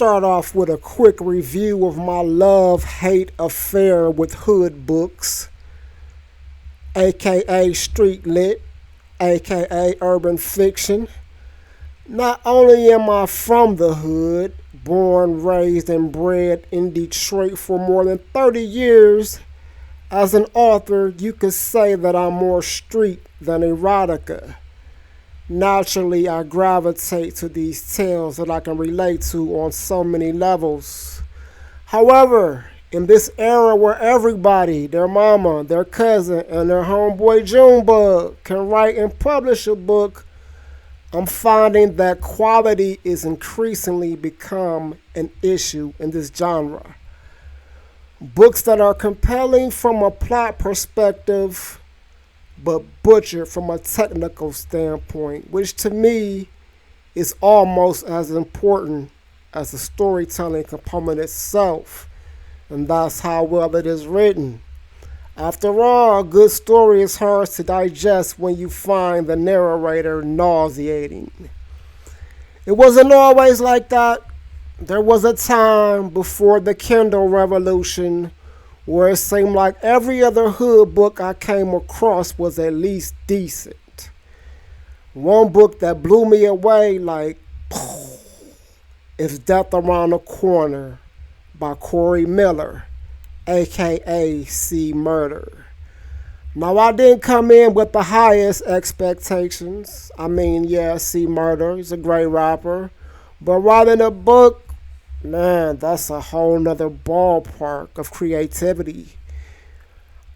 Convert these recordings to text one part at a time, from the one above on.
start off with a quick review of my love-hate affair with hood books, aka street lit, aka urban fiction. Not only am I from the hood, born, raised, and bred in Detroit for more than 30 years, as an author, you could say that I'm more street than erotica. Naturally, I gravitate to these tales that I can relate to on so many levels. However, in this era where everybody, their mama, their cousin, and their homeboy Junebug can write and publish a book, I'm finding that quality is increasingly become an issue in this genre. Books that are compelling from a plot perspective, but butchered from a technical standpoint, which to me is almost as important as the storytelling component itself, and that's how well it is written. After all, a good story is hard to digest when you find the narrator nauseating. It wasn't always like that. There was a time before the Kindle revolution where it seemed like every other hood book I came across was at least decent. One book that blew me away like is Death Around the Corner by Corey Miller, aka C Murder. Now I didn't come in with the highest expectations. I mean, yeah, C Murder, he's a great rapper. But writing a book, man, that's a whole nother ballpark of creativity.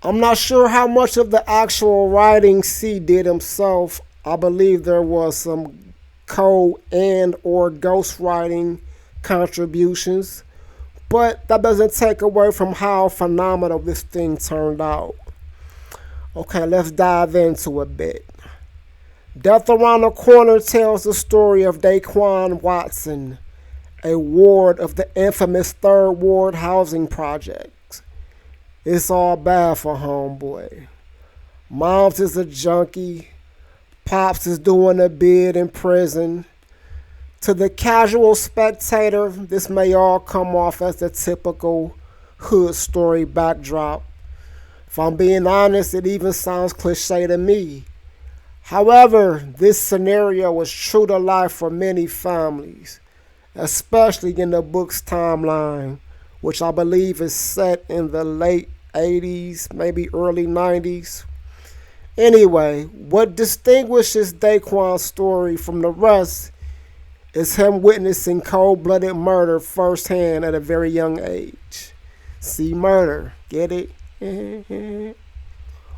I'm not sure how much of the actual writing C did himself. I believe there was some co and or ghostwriting contributions, but that doesn't take away from how phenomenal this thing turned out. Okay, let's dive into a bit. Death Around the Corner tells the story of Daquan Watson, a ward of the infamous Third Ward housing project. It's all bad for homeboy. Moms is a junkie. Pops is doing a bid in prison. To the casual spectator, this may all come off as the typical hood story backdrop. If I'm being honest, it even sounds cliche to me. However, this scenario is true to life for many families, especially in the book's timeline, which I believe is set in the late 80s, maybe early 90s. Anyway, what distinguishes Daquan's story from the rest is him witnessing cold-blooded murder firsthand at a very young age. See murder, get it?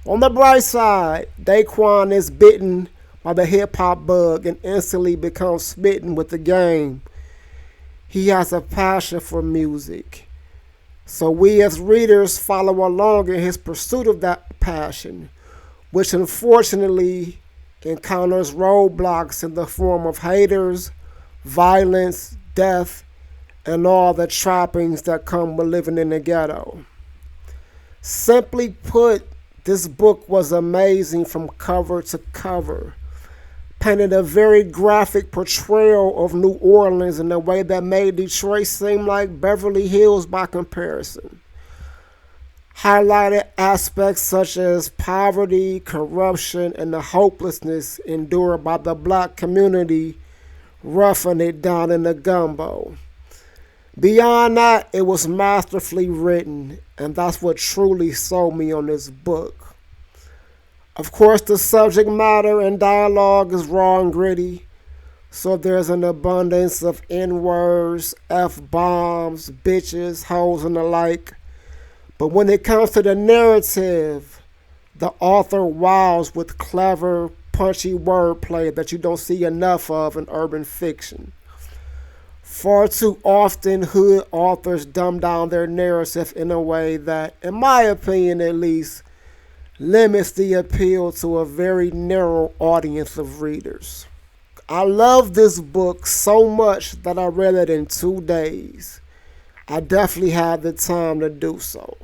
On the bright side, Daquan is bitten by the hip-hop bug and instantly becomes smitten with the game. He has a passion for music. So we as readers follow along in his pursuit of that passion, which unfortunately encounters roadblocks in the form of haters, violence, death, and all the trappings that come with living in the ghetto. Simply put, this book was amazing from cover to cover, painted a very graphic portrayal of New Orleans in a way that made Detroit seem like Beverly Hills by comparison. Highlighted aspects such as poverty, corruption, and the hopelessness endured by the black community, roughing it down in the gumbo. Beyond that, it was masterfully written, and that's what truly sold me on this book. Of course, the subject matter and dialogue is raw and gritty, so there's an abundance of N-words, F-bombs, bitches, hoes, and the like. But when it comes to the narrative, the author wows with clever, punchy wordplay that you don't see enough of in urban fiction. Far too often, hood authors dumb down their narrative in a way that, in my opinion at least, limits the appeal to a very narrow audience of readers. I love this book so much that I read it in 2 days. I definitely had the time to do so.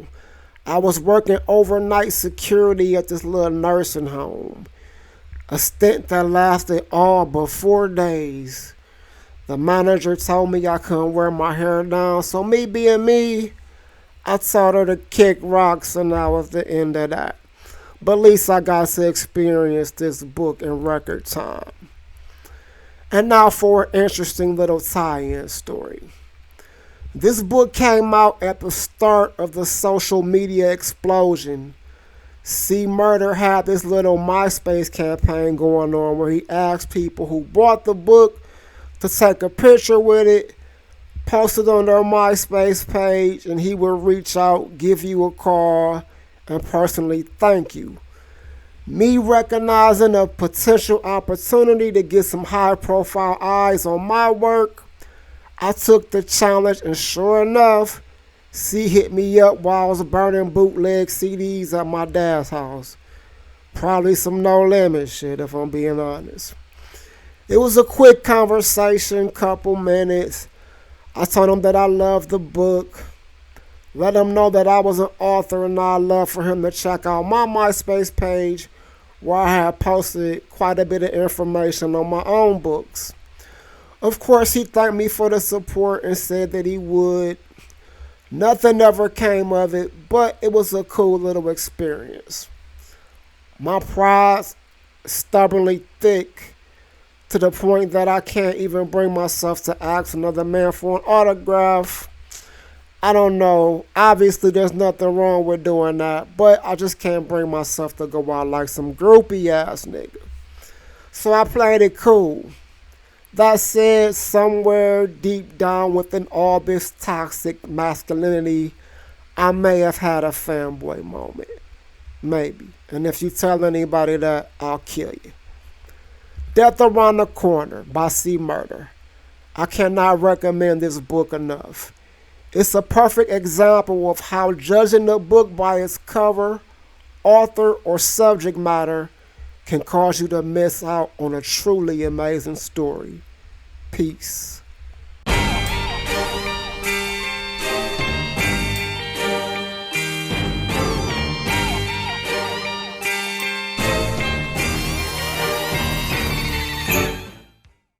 I was working overnight security at this little nursing home, a stint that lasted all but 4 days. The manager told me I couldn't wear my hair down, so me being me, I taught her to kick rocks, and that was the end of that. But at least I got to experience this book in record time. And now for an interesting little tie-in story. This book came out at the start of the social media explosion. C Murder had this little MySpace campaign going on where he asked people who bought the book to take a picture with it, post it on their MySpace page, and he would reach out, give you a call, and personally thank you. Me recognizing a potential opportunity to get some high profile eyes on my work, I took the challenge, and sure enough, C hit me up while I was burning bootleg CDs at my dad's house. Probably some No Limit shit, if I'm being honest. It was a quick conversation, couple minutes. I told him that I loved the book. Let him know that I was an author and I'd love for him to check out my MySpace page where I had posted quite a bit of information on my own books. Of course, he thanked me for the support and said that he would. Nothing ever came of it, but it was a cool little experience. My pride's stubbornly thick to the point that I can't even bring myself to ask another man for an autograph. I don't know. Obviously, there's nothing wrong with doing that, but I just can't bring myself to go out like some groupie ass nigga. So I played it cool. That said, somewhere deep down within all this toxic masculinity, I may have had a fanboy moment. Maybe. And if you tell anybody that, I'll kill you. Death Around the Corner by C Murder. I cannot recommend this book enough. It's a perfect example of how judging a book by its cover, author, or subject matter can cause you to miss out on a truly amazing story. Peace.